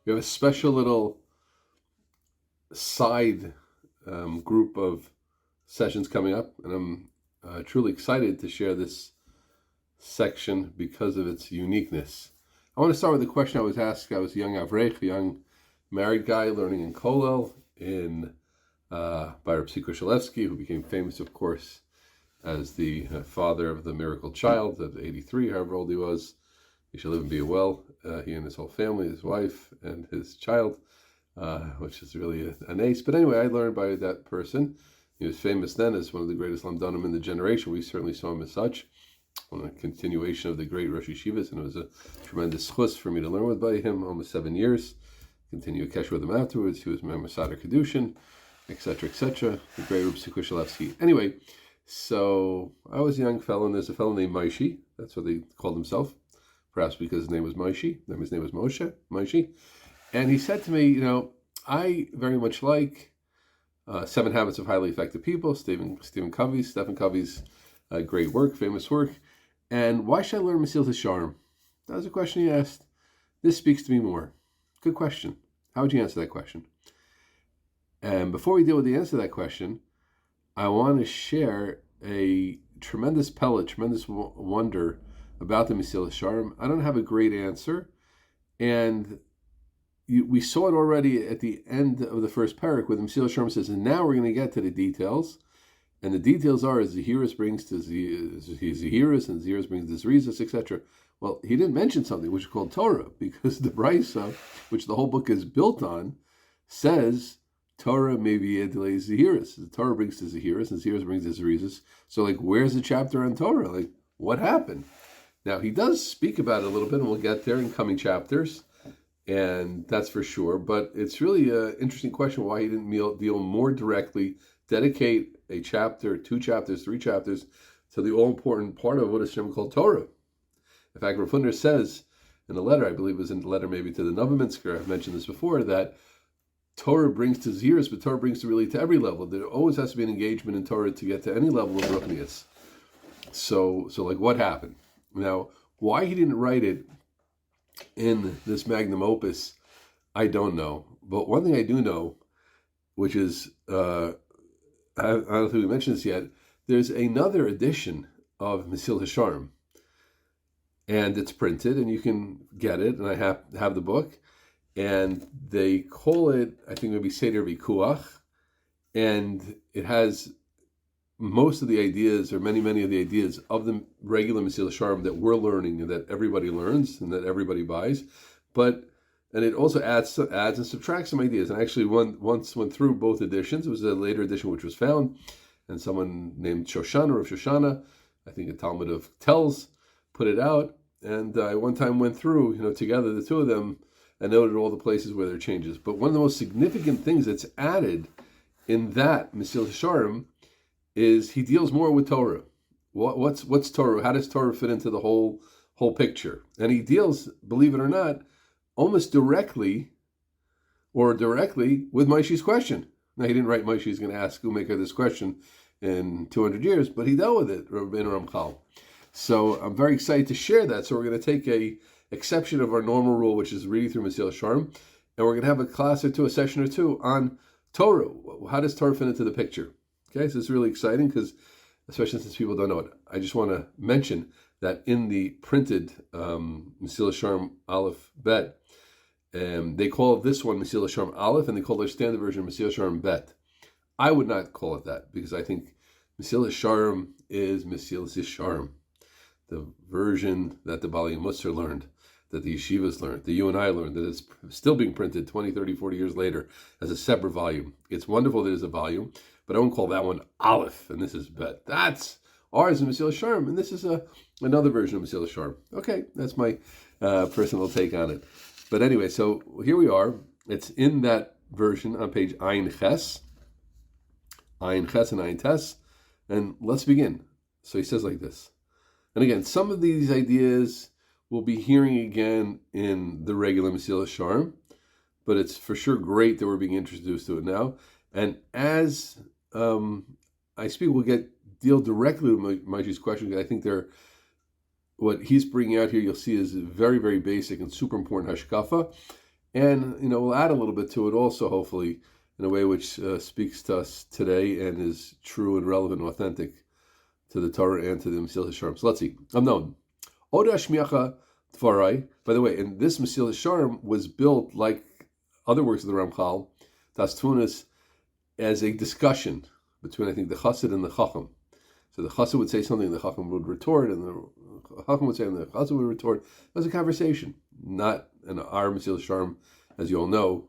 We have a special little side group of sessions coming up, and I'm truly excited to share this section because of its uniqueness. I want to start with the question I was asked. I was a young Avrech, a young married guy learning in Kollel by Reb Shalevsky, who became famous, of course, as the father of the miracle child at 83, however old he was. He should live and be well. He and his whole family, his wife and his child, which is really an ace. But anyway, I learned by that person. He was famous then as one of the greatest lamdanim in the generation. We certainly saw him as such, on a continuation of the great Rosh Yeshivas, and it was a tremendous chus for me to learn with by him, almost 7 years. Continue a kesh with him afterwards. He was my Masada Kedushin, etc., etc. The great Reb Shalevsky. Anyway, so I was a young fellow, and there's a fellow named Maishi. That's what they called himself, perhaps because his name was Maishi. His name was Maishi. And he said to me, I very much like 7 Habits of Highly Effective People, Stephen Covey's great work, famous work. And why should I learn Mesilas Yesharim? That was a question he asked. This speaks to me more. Good question. How would you answer that question? And before we deal with the answer to that question, I want to share a tremendous wonder about the Mesilas Yesharim. I don't have a great answer, and we saw it already at the end of the first parak, where the Mesilas Yesharim says, and now we're going to get to the details, and the details are, Zehiras brings to Zehiras, and Zehiras brings to Zrizas, etc. Well, he didn't mention something which is called Torah, because the Brisa, which the whole book is built on, says Torah may be Edlei Zehiras. The Torah brings to Zehiras, and Zehiras brings to Zrizas. So, where's the chapter on Torah? What happened? Now, he does speak about it a little bit, and we'll get there in coming chapters, and that's for sure. But it's really an interesting question why he didn't deal more directly, dedicate a chapter, 2 chapters, 3 chapters to the all-important part of what Hashem called Torah. In fact, Rav Funder says in a letter, I believe it was in the letter maybe to the Novominsker, I've mentioned this before, that Torah brings to Zehiras, but Torah brings to really to every level. There always has to be an engagement in Torah to get to any level of Ruchnius. So what happened? Now, why he didn't write it in this magnum opus, I don't know. But one thing I do know, which is, I don't think we mentioned this yet, there's another edition of Mesilas Yesharim, and it's printed, and you can get it, and I have the book, and they call it, I think maybe Seder Vikuach, and it has most of the ideas, or many of the ideas of the regular Mesilas Yesharim that we're learning and that everybody learns and that everybody buys, and it also adds and subtracts some ideas. And I actually once went through both editions. It was a later edition which was found, and someone named Shoshana, I think a Talmud of Tells, put it out. And I one time went through, together, the two of them, and noted all the places where there are changes. But one of the most significant things that's added in that Mesilas Yesharim is he deals more with Torah. What's Torah? How does Torah fit into the whole picture? And he deals, believe it or not, almost directly with Maishi's question. Now, he didn't write Maishi's going to ask Umaker this question in 200 years, but he dealt with it, Rabbeim Ramchal. So I'm very excited to share that. So we're going to take a exception of our normal rule, which is reading through Mesilas Yesharim, and we're going to have a class or two, a session or two on Torah. How does Torah fit into the picture? Okay, so it's really exciting because, especially since people don't know it, I just want to mention that in the printed Mesilas Yesharim Aleph Bet, they call this one Mesilas Yesharim Aleph, and they call their standard version Mesilas Yesharim Bet. I would not call it that, because I think Mesilas Yesharim is Mesilas Yesharim, the version that the Bali Musar learned, that the yeshivas learned, that you and I learned, that it's still being printed 20, 30, 40 years later as a separate volume. It's wonderful that it's a volume, but I won't call that one Aleph, and this is Bet. That's ours in Mesilas Yesharim, and this is another version of Mesilas Yesharim. Okay, that's my personal take on it. But anyway, so here we are. It's in that version on page Ayin Ches and Ayin Tes, and let's begin. So he says like this. And again, some of these ideas we'll be hearing again in the regular Mesilas Yesharim, but it's for sure great that we're being introduced to it now. And as I speak, we'll deal directly with Maishi's question, because I think what he's bringing out here, you'll see, is very, very basic and super important hashkafa. And, we'll add a little bit to it also, hopefully, in a way which speaks to us today and is true and relevant and authentic to the Torah and to the Mesilas Yesharim. So let's see. Unknown. Oda Shmiacha Tvarai. By the way, and this Mesilas Yesharim was built like other works of the Ramchal, Das Tunis, as a discussion between, I think, the Chassid and the Chacham. So the Chassid would say something, the Chacham would retort, and the Chacham would say, and the Chassid would retort. It was a conversation, not an our Mesilas Yesharim, as you all know.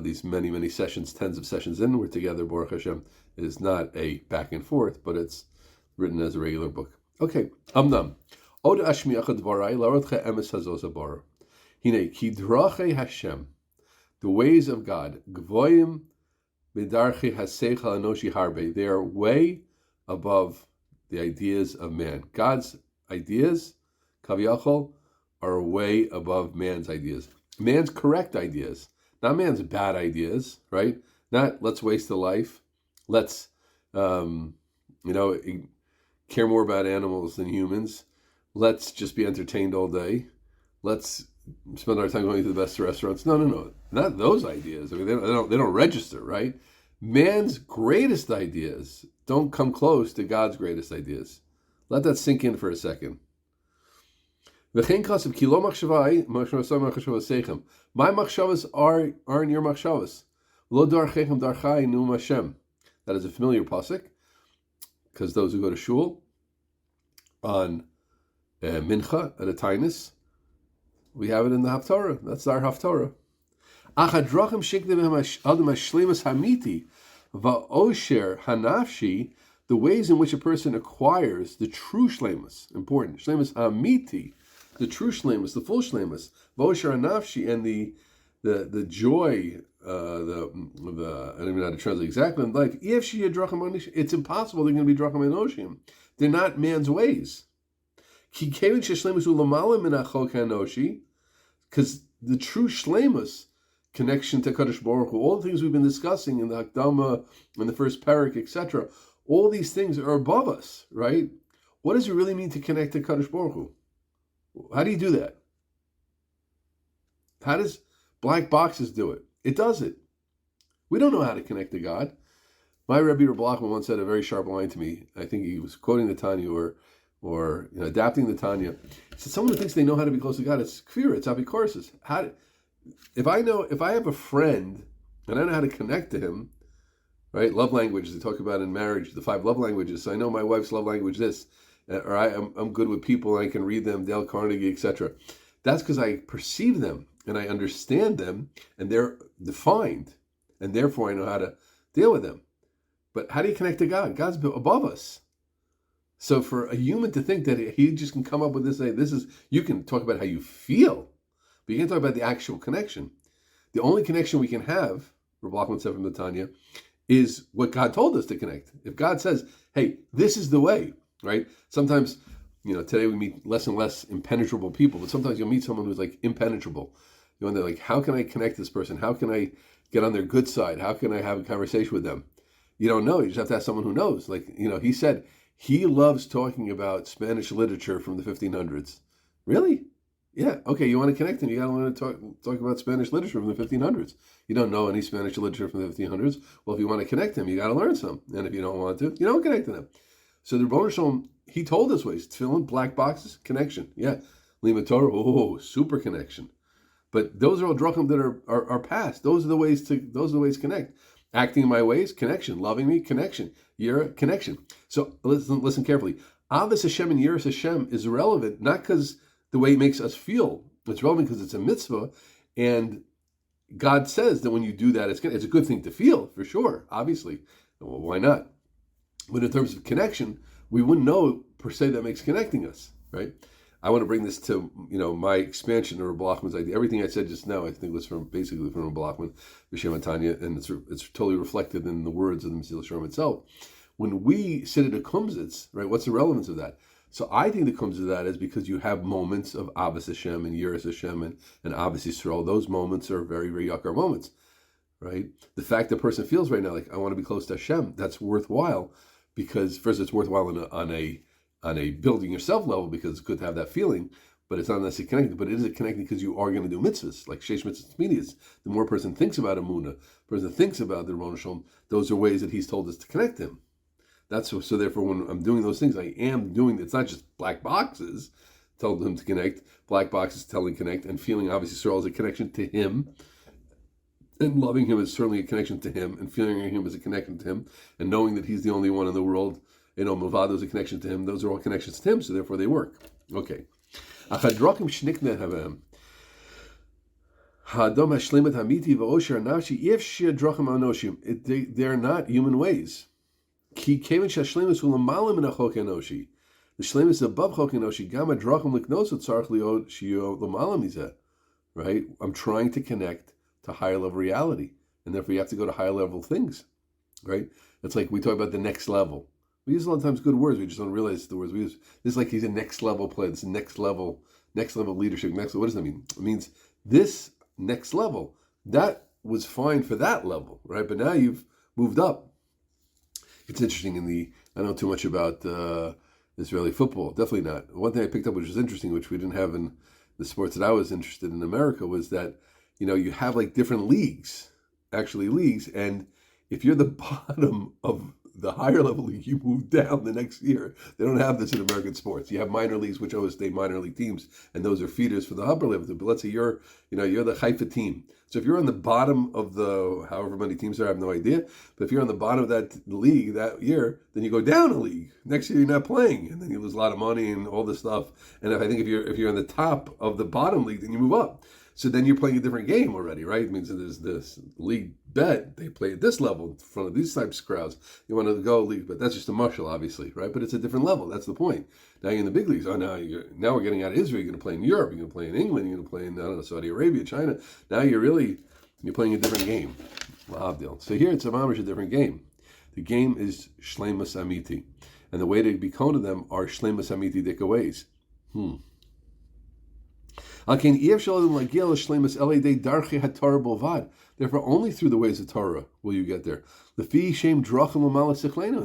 These many, many sessions, tens of sessions in, we're together, Baruch Hashem. It is not a back and forth, but it's written as a regular book. Okay, Amnam. Oda Ashmiacha Dvarai, Larodcha Emes Hazosa Bar. Hine, Kidrache Hashem, the ways of God, Gvoyim Bedarche Hasecha Anoshi Harbe, they are way above the ideas of man. God's ideas, Kaviyachol, are way above man's ideas. Man's correct ideas, not man's bad ideas, right? Not let's waste a life, let's, care more about animals than humans, let's just be entertained all day, let's spend our time going to the best restaurants. No, not those ideas. I mean, they don't register, right? Man's greatest ideas don't come close to God's greatest ideas. Let that sink in for a second. My machshavas aren't your machshavas. Lo darchechem darchai num Hashem. That is a familiar pasuk, because those who go to shul on mincha at a tainus, we have it in the Haftorah. That's our Haftorah. Achadrachim shikdem adam hashlemus hamiti va'osher hanafshi, the ways in which a person acquires the true shlemus, important, shlemus hamiti, the true shlemus, the full shlemus, va'osher hanafshi, and the joy, I don't even know how to translate exactly in life. It's impossible they're going to be drachim enoshim. They're not man's ways. Because the true shlemus, connection to Kadosh Baruch Hu, all the things we've been discussing in the Hakdama, in the first parak, etc., all these things are above us, right? What does it really mean to connect to Kadosh Baruch Hu? How do you do that? How does black boxes do it? It does it. We don't know how to connect to God. My Rebbe Blachman once said a very sharp line to me. I think he was quoting the Tanya or adapting the Tanya. He said, someone who thinks they know how to be close to God, it's kfir, it's apikorsis. If I have a friend and I know how to connect to him, right? Love languages, they talk about in marriage, the 5 love languages. So I know my wife's love language this, or I'm good with people and I can read them, Dale Carnegie, etc. That's because I perceive them and I understand them and they're defined, and therefore I know how to deal with them. But how do you connect to God? God's above us. So for a human to think that he just can come up with this, you can talk about how you feel, but you can't talk about the actual connection. The only connection we can have, Rabbi Blockman said from the Tanya, is what God told us to connect. If God says, hey, this is the way, right? Sometimes, today we meet less and less impenetrable people, but sometimes you'll meet someone who's like impenetrable. You wonder, like, how can I connect this person? How can I get on their good side? How can I have a conversation with them? You don't know. You just have to ask someone who knows. Like, he said he loves talking about Spanish literature from the 1500s. Really? Yeah. Okay, you want to connect them, you got to learn to talk about Spanish literature from the 1500s. You don't know any Spanish literature from the 1500s. Well, if you want to connect them, you got to learn some. And if you don't want to, you don't connect to them. So the Rebbeinu Shalom, he told us ways. Tefillin, black boxes, connection. Yeah. Lima Torah, super connection. But those are all drachim that are past. Those are the ways to connect. Acting in my ways, connection. Loving me, connection. Yira, connection. So listen carefully. Avos Hashem and Yiras Hashem is relevant, not because the way it makes us feel. It's relevant because it's a mitzvah, and God says that when you do that, it's a good thing to feel, for sure, obviously. Well, why not? But in terms of connection, we wouldn't know per se that makes connecting us, right? I want to bring this to, my expansion of Rabbi Blockman's idea. Everything I said just now, I think, was basically from Rabbi Blockman, B'Shem Tanya, and it's totally reflected in the words of the Mesilas Yesharim itself. When we sit at a kumsitz, right, what's the relevance of that? So I think the comes of that is because you have moments of Avos Hashem and Yiras Hashem and Avos Yisrael. Those moments are very, very yakar moments, right? The fact the person feels right now, like, I want to be close to Hashem, that's worthwhile, because first it's worthwhile on a building yourself level, because it's good to have that feeling. but it's not necessarily connected. But it is connected because you are going to do mitzvahs, like sheish mitzvahs medias. The more a person thinks about Emunah, the person thinks about the Ron Shalom, those are ways that he's told us to connect him. So therefore, when I'm doing those things, I am doing, it's not just black boxes told him to connect, black boxes telling connect, and feeling obviously Yisrael is a connection to him, and loving him is certainly a connection to him, and feeling him is a connection to him, and knowing that he's the only one in the world, Mavado is a connection to him. Those are all connections to him, so therefore they work. Okay. They're not human ways. The shlemus is above chok enoshi. Gam adrachim liknoso tzarich liod shio l'malam mizeh. Right? I'm trying to connect to higher level reality, and therefore you have to go to higher level things. Right? It's like we talk about the next level. We use a lot of times good words. We just don't realize the words we use. This is like he's a next level player. This is next level leadership. What does that mean? It means this next level. That was fine for that level, right? But now you've moved up. It's interesting I don't know too much about Israeli football. Definitely not. One thing I picked up which was interesting, which we didn't have in the sports that I was interested in America, was that, you have like different leagues, and if you're the bottom of the higher level league, you move down the next year. They don't have this in American sports. You have minor leagues, which always stay minor league teams, and those are feeders for the upper level. But let's say you're the Haifa team. So if you're on the bottom of the however many teams there, I have no idea. But if you're on the bottom of that league that year, then you go down a league. Next year you're not playing, and then you lose a lot of money and all this stuff. And if you're on the top of the bottom league, then you move up. So then you're playing a different game already, right? It means that there's this league bet. They play at this level in front of these types of crowds. You want to go league, but that's just a marshal, obviously, right? But it's a different level. That's the point. Now you're in the big leagues. Now we're getting out of Israel. You're going to play in Europe. You're going to play in England. You're going to play in, Saudi Arabia, China. Now you're playing a different game. So here it's a mamish, a different game. The game is shleimus amiti. And the way to be known to them are shleimus amiti dika ways. Therefore, only through the ways of Torah will you get there. And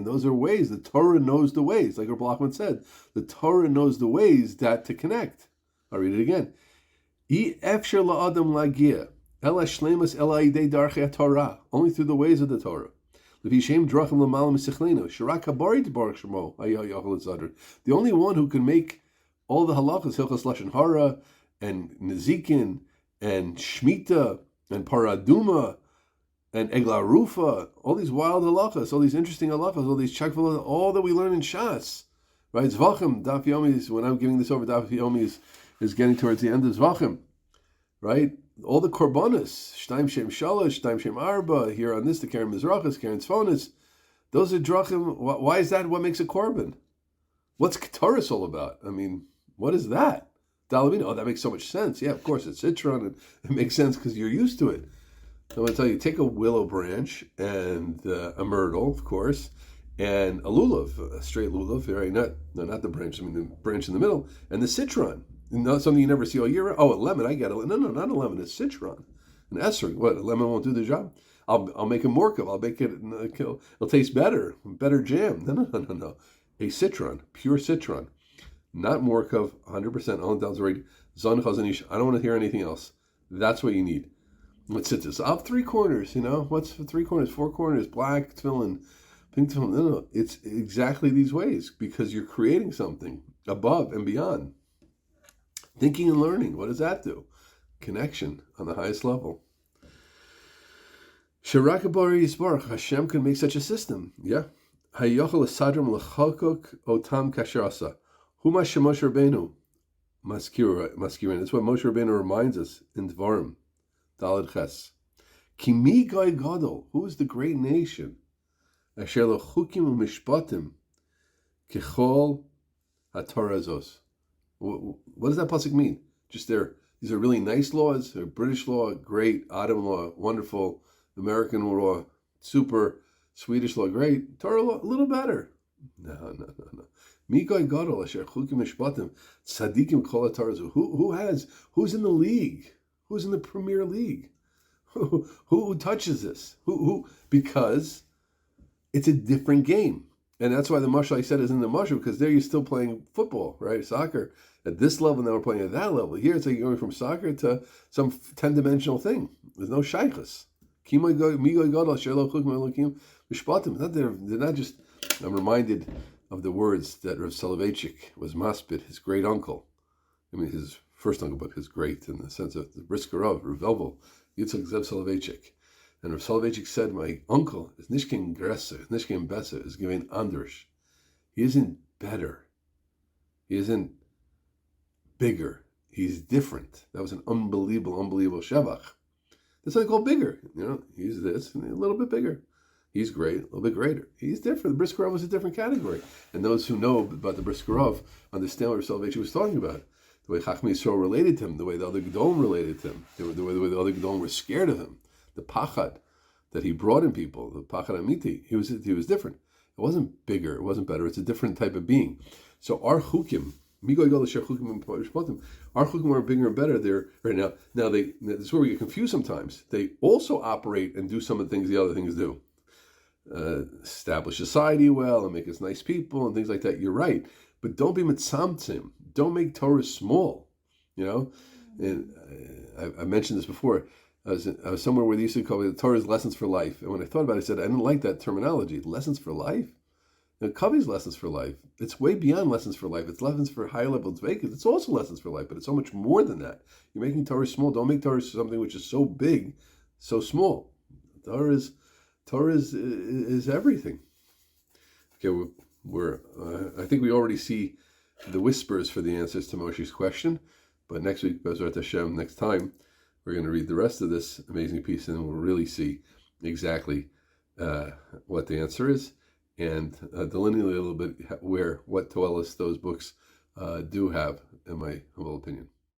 those are ways. The Torah knows the ways. Like Rabbi Blockman said, the Torah knows the ways that to connect. I'll read it again. Only through the ways of the Torah. The only one who can make all the halachas, Hilchos Lashon Hara, and Nezikin, and Shemitah, and Paraduma, and Egla Rufa, all these wild halachas, all these interesting halachas, all these chakval, all that we learn in Shas. Right? Zvachim, Daf Yomi, when I'm giving this over, Daf Yomi is getting towards the end of Zvachim. Right? All the korbanos, Shtaim Shem Shalosh, Shtaim Shem Arba, here on this, the Karen Mizrachas, Karen Tzfonis, those are drachim. Why is that? What makes a korban? What's Torah all about? I mean, what is that? Dalamina, that makes so much sense. Yeah, of course, it's citron, and it makes sense because you're used to it. I'm going to tell you, take a willow branch and a myrtle, of course, and a lulav, a straight lulav, right? Not the branch, I mean the branch in the middle, and the citron. Not something you never see all year round. Oh, a lemon, I get it. No, not a lemon, it's citron. An esrog, what, a lemon won't do the job? I'll make a morkav, I'll make it, it'll taste better jam. No. A citron, pure citron. Not morkav, 100%, all down right. Zon chazanish. I don't want to hear anything else. That's what you need. Let's sit this up 3 corners, What's 3 corners, 4 corners, black tefillin, pink tefillin. No. It's exactly these ways because you're creating something above and beyond. Thinking and learning, what does that do? Connection on the highest level. Sharakabari Yisbarach, Hashem can make such a system. Yeah. Hayochel Sadram Lechokok Otam Kashrasa. Huma Shemosh Rabbeinu Maskirin. That's what Moshe Rabbeinu reminds us in Dvarim. Daled Ches. Kimi Gai Gadol. Who is the great nation? Asher Lechukim Umishpatim Kechol HaTorazos. What does that pasuk mean? Just these are really nice laws. They're British law, great. Adam law, wonderful. American law, super. Swedish law, great. Torah law, a little better. No. Mikai Gadol Asher Chukim Mishpatim Tzadikim Kol HaTorazu. Who's in the league? Who's in the Premier League? Who touches this? Who? Because it's a different game. And that's why the mashal I said is in the mashal, because there you're still playing football, right? Soccer. At this level, now we're playing at that level. Here it's like you're going from soccer to some 10-dimensional thing. There's no shaykhs. They're not just. I'm reminded of the words that Rav Soloveitchik was maspid, his great uncle. I mean, his first uncle, but his great in the sense of the brisker of Rav Elvel, Yitzchak Zev Soloveitchik. And Rav Soloveitchik said, my uncle is Nishkin Gresser, Nishkin Besser, is giving Anders. He isn't better. He isn't bigger. He's different. That was an unbelievable shevach. That's what they call bigger. He's this and a little bit bigger. He's great, a little bit greater. He's different. The Briskerov is a different category. And those who know about the Briskerov understand what Rav Soloveitchik was talking about. The way Chachmei Yisrael related to him, the way the other Gedolim related to him, the way the other Gedolim were scared of him, the pachad that he brought in people, the pachad amiti, he was different. It wasn't bigger, it wasn't better. It's a different type of being. So our chukim, our chukim are bigger and better. They're right now. Now this is where we get confused sometimes. They also operate and do some of the things the other things do. Establish society well and make us nice people and things like that. You're right, but don't be mitzamtzim. Don't make Torah small. And I mentioned this before. I was somewhere where they used to call it the Torah's lessons for life, and when I thought about it, I said I didn't like that terminology. Lessons for life. Kavi's lessons for life. It's way beyond lessons for life. It's lessons for higher levels vacant. It's also lessons for life, but it's so much more than that. You're making Torah small. Don't make Torah something which is so big, so small. Torah is everything. Okay, I think we already see the whispers for the answers to Moshe's question, but next week, Bezrat Hashem, next time, we're going to read the rest of this amazing piece, and we'll really see exactly what the answer is, and delineate a little bit what toelis those books do have, in my humble opinion.